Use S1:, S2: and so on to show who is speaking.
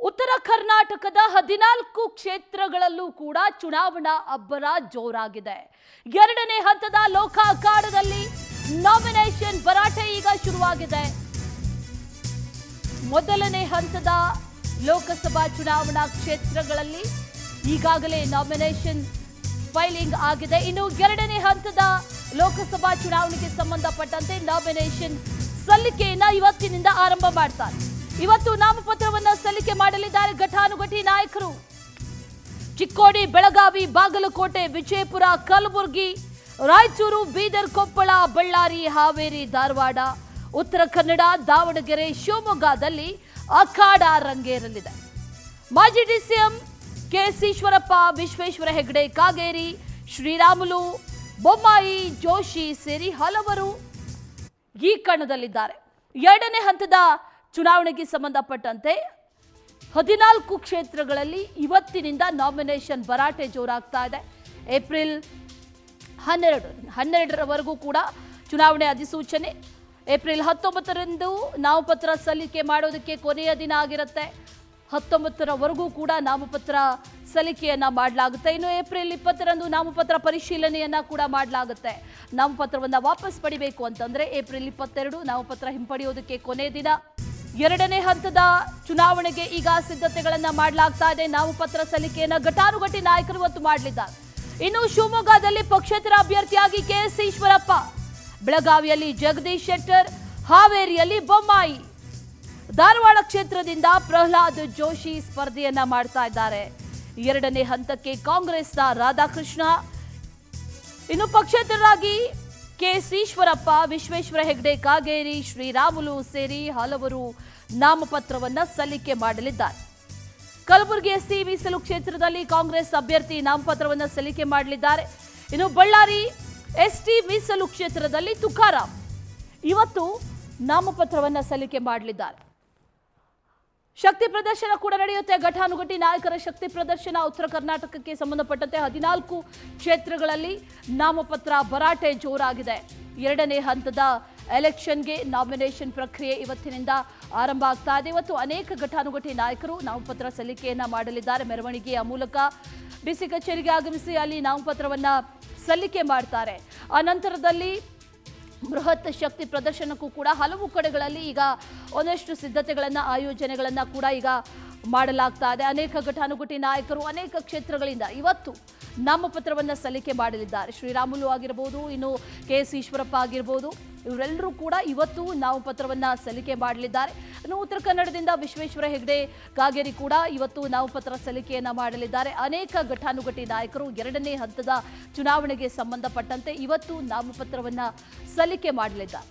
S1: ಉತ್ತರ ಕರ್ನಾಟಕದ 14 ಕ್ಷೇತ್ರಗಳಲ್ಲೂ ಕೂಡ ಚುನಾವಣಾ ಅಬ್ಬರ ಜೋರಾಗಿದೆ. ಎರಡನೇ ಹಂತದ ಲೋಕ ಅಖಾಡದಲ್ಲಿ ನಾಮಿನೇಷನ್ ಭರಾಟೆ ಈಗ ಶುರುವಾಗಿದೆ. ಮೊದಲನೇ ಹಂತದ ಲೋಕಸಭಾ ಚುನಾವಣಾ ಕ್ಷೇತ್ರಗಳಲ್ಲಿ ಈಗಾಗಲೇ ನಾಮಿನೇಷನ್ ಫೈಲಿಂಗ್ ಆಗಿದೆ. ಇನ್ನು ಎರಡನೇ ಹಂತದ ಲೋಕಸಭಾ ಚುನಾವಣೆಗೆ ಸಂಬಂಧಪಟ್ಟಂತೆ ನಾಮಿನೇಷನ್ ಸಲ್ಲಿಕೆಯನ್ನ ಇವತ್ತಿನಿಂದ ಆರಂಭ ಮಾಡ್ತಾರೆ. ಇವತ್ತು ನಾಮಪತ್ರವನ್ನ ಸಲ್ಲಿಕೆ ಮಾಡಲಿದ್ದಾರೆ ಘಟಾನುಘಟಿ ನಾಯಕರು. ಚಿಕ್ಕೋಡಿ, ಬೆಳಗಾವಿ, ಬಾಗಲಕೋಟೆ, ವಿಜಯಪುರ, ಕಲಬುರಗಿ, ರಾಯಚೂರು, ಬೀದರ್, ಕೊಪ್ಪಳ, ಬಳ್ಳಾರಿ, ಹಾವೇರಿ, ಧಾರವಾಡ, ಉತ್ತರ ಕನ್ನಡ, ದಾವಣಗೆರೆ, ಶಿವಮೊಗ್ಗದಲ್ಲಿ ಅಖಾಡ ರಂಗೇರಲಿದೆ. ಮಾಜಿ ಡಿಸಿಎಂ ಕೆಎಸ್ ಈಶ್ವರಪ್ಪ, ವಿಶ್ವೇಶ್ವರ ಹೆಗಡೆ ಕಾಗೇರಿ, ಶ್ರೀರಾಮುಲು, ಬೊಮ್ಮಾಯಿ, ಜೋಶಿ ಸೇರಿ ಹಲವರು ಈ ಕಣದಲ್ಲಿದ್ದಾರೆ. ಎರಡನೇ ಹಂತದ ಚುನಾವಣೆಗೆ ಸಂಬಂಧಪಟ್ಟಂತೆ 14 ಕ್ಷೇತ್ರಗಳಲ್ಲಿ ಇವತ್ತಿನಿಂದ ನಾಮಿನೇಷನ್ ಭರಾಟೆ ಜೋರಾಗ್ತಾ ಇದೆ. ಏಪ್ರಿಲ್ 12ರವರೆಗೂ ಕೂಡ ಚುನಾವಣೆ ಅಧಿಸೂಚನೆ. ಏಪ್ರಿಲ್ 19ರಂದು ನಾಮಪತ್ರ ಸಲ್ಲಿಕೆ ಮಾಡೋದಕ್ಕೆ ಕೊನೆಯ ದಿನ ಆಗಿರುತ್ತೆ. 19ರವರೆಗೂ ಕೂಡ ನಾಮಪತ್ರ ಸಲ್ಲಿಕೆಯನ್ನ ಮಾಡಲಾಗುತ್ತೆ. ಇನ್ನು ಏಪ್ರಿಲ್ 20ರಂದು ನಾಮಪತ್ರ ಪರಿಶೀಲನೆಯನ್ನ ಕೂಡ ಮಾಡಲಾಗುತ್ತೆ. ನಾಮಪತ್ರವನ್ನ ವಾಪಸ್ ಪಡಿಬೇಕು ಅಂತಂದ್ರೆ ಏಪ್ರಿಲ್ 22 ನಾಮಪತ್ರ ಹಿಂಪಡೆಯೋದಕ್ಕೆ ಕೊನೆ ದಿನ. ಎರಡನೇ ಹಂತದ ಚುನಾವಣೆಗೆ ಈಗ ಸಿದ್ಧತೆಗಳನ್ನ ಮಾಡಲಾಗ್ತಾ ಇದೆ. ನಾಮಪತ್ರ ಸಲ್ಲಿಕೆಯನ್ನ ಘಟಾನುಘಟಿ ನಾಯಕರು ಇವತ್ತು ಮಾಡಲಿದ್ದಾರೆ. ಇನ್ನು ಶಿವಮೊಗ್ಗದಲ್ಲಿ ಪಕ್ಷೇತರ ಅಭ್ಯರ್ಥಿಯಾಗಿ ಕೆಎಸ್ ಈಶ್ವರಪ್ಪ, ಬೆಳಗಾವಿಯಲ್ಲಿ ಜಗದೀಶ್ ಶೆಟ್ಟರ್, ಹಾವೇರಿಯಲ್ಲಿ ಬೊಮ್ಮಾಯಿ, ಧಾರವಾಡ ಕ್ಷೇತ್ರದಿಂದ ಪ್ರಹ್ಲಾದ್ ಜೋಶಿ ಸ್ಪರ್ಧೆಯನ್ನ ಮಾಡ್ತಾ ಇದ್ದಾರೆ. ಎರಡನೇ ಹಂತಕ್ಕೆ ಕಾಂಗ್ರೆಸ್ನ ರಾಧಾಕೃಷ್ಣ, ಇನ್ನು ಪಕ್ಷೇತರರಾಗಿ ಕೆಎಸ್ ಈಶ್ವರಪ್ಪ, ವಿಶ್ವೇಶ್ವರ ಹೆಗಡೆ ಕಾಗೇರಿ, ಶ್ರೀರಾಮುಲು ಸೇರಿ ಹಲವರು ನಾಮಪತ್ರವನ್ನ ಸಲ್ಲಿಕೆ ಮಾಡಲಿದ್ದಾರೆ. ಕಲಬುರಗಿ ಎಸ್ಸಿ ಮೀಸಲು ಕ್ಷೇತ್ರದಲ್ಲಿ ಕಾಂಗ್ರೆಸ್ ಅಭ್ಯರ್ಥಿ ನಾಮಪತ್ರವನ್ನ ಸಲ್ಲಿಕೆ ಮಾಡಲಿದ್ದಾರೆ. ಇನ್ನು ಬಳ್ಳಾರಿ ಎಸ್ಟಿ ಮೀಸಲು ಕ್ಷೇತ್ರದಲ್ಲಿ ತುಕಾರಾಂ ಇವತ್ತು ನಾಮಪತ್ರವನ್ನ ಸಲ್ಲಿಕೆ ಮಾಡಲಿದ್ದಾರೆ. ಶಕ್ತಿ ಪ್ರದರ್ಶನ ಕೂಡ ನಡೆಯುತ್ತೆ. ಘಟಾನುಘಟಿ ನಾಯಕರ ಶಕ್ತಿ ಪ್ರದರ್ಶನ. ಉತ್ತರ ಕರ್ನಾಟಕಕ್ಕೆ ಸಂಬಂಧಪಟ್ಟಂತೆ 14 ಕ್ಷೇತ್ರಗಳಲ್ಲಿ ನಾಮಪತ್ರ ಭರಾಟೆ ಜೋರಾಗಿದೆ. ಎರಡನೇ ಹಂತದ ಎಲೆಕ್ಷನ್ಗೆ ನಾಮಿನೇಷನ್ ಪ್ರಕ್ರಿಯೆ ಇವತ್ತಿನಿಂದ ಆರಂಭ ಆಗ್ತಾ ಇದೆ. ಇವತ್ತು ಅನೇಕ ಘಟಾನುಘಟಿ ನಾಯಕರು ನಾಮಪತ್ರ ಸಲ್ಲಿಕೆಯನ್ನ ಮಾಡಲಿದ್ದಾರೆ. ಮೆರವಣಿಗೆಯ ಮೂಲಕ ಡಿಸಿ ಕಚೇರಿಗೆ ಆಗಮಿಸಿ ಅಲ್ಲಿ ನಾಮಪತ್ರವನ್ನ ಸಲ್ಲಿಕೆ ಮಾಡ್ತಾರೆ. ಆ ನಂತರದಲ್ಲಿ ಬೃಹತ್ ಶಕ್ತಿ ಪ್ರದರ್ಶನಕ್ಕೂ ಕೂಡ ಹಲವು ಕಡೆಗಳಲ್ಲಿ ಈಗ ಒಂದಷ್ಟು ಸಿದ್ಧತೆಗಳನ್ನ ಆಯೋಜನೆಗಳನ್ನ ಕೂಡ ಈಗ ಮಾಡಲಾಗ್ತಾ ಇದೆ. ಅನೇಕ ಘಟಾನುಘಟಿ ನಾಯಕರು ಅನೇಕ ಕ್ಷೇತ್ರಗಳಿಂದ ಇವತ್ತು ನಾಮಪತ್ರವನ್ನ ಸಲ್ಲಿಕೆ ಮಾಡಲಿದ್ದಾರೆ. ಶ್ರೀರಾಮುಲು ಆಗಿರಬಹುದು, ಇನ್ನು ಕೆಎಸ್ ಈಶ್ವರಪ್ಪ ಆಗಿರಬಹುದು, ಇವರೆಲ್ಲರೂ ಕೂಡ ಇವತ್ತು ನಾಮಪತ್ರವನ್ನ ಸಲ್ಲಿಕೆ ಮಾಡಲಿದ್ದಾರೆ. ಇನ್ನು ಉತ್ತರ ಕನ್ನಡದಿಂದ ವಿಶ್ವೇಶ್ವರ ಹೆಗಡೆ ಕಾಗೇರಿ ಕೂಡ ಇವತ್ತು ನಾಮಪತ್ರ ಸಲ್ಲಿಕೆಯನ್ನ ಮಾಡಲಿದ್ದಾರೆ. ಅನೇಕ ಘಟಾನುಘಟಿ ನಾಯಕರು ಎರಡನೇ ಹಂತದ ಚುನಾವಣೆಗೆ ಸಂಬಂಧಪಟ್ಟಂತೆ ಇವತ್ತು ನಾಮಪತ್ರವನ್ನ ಸಲ್ಲಿಕೆ ಮಾಡಲಿದ್ದಾರೆ.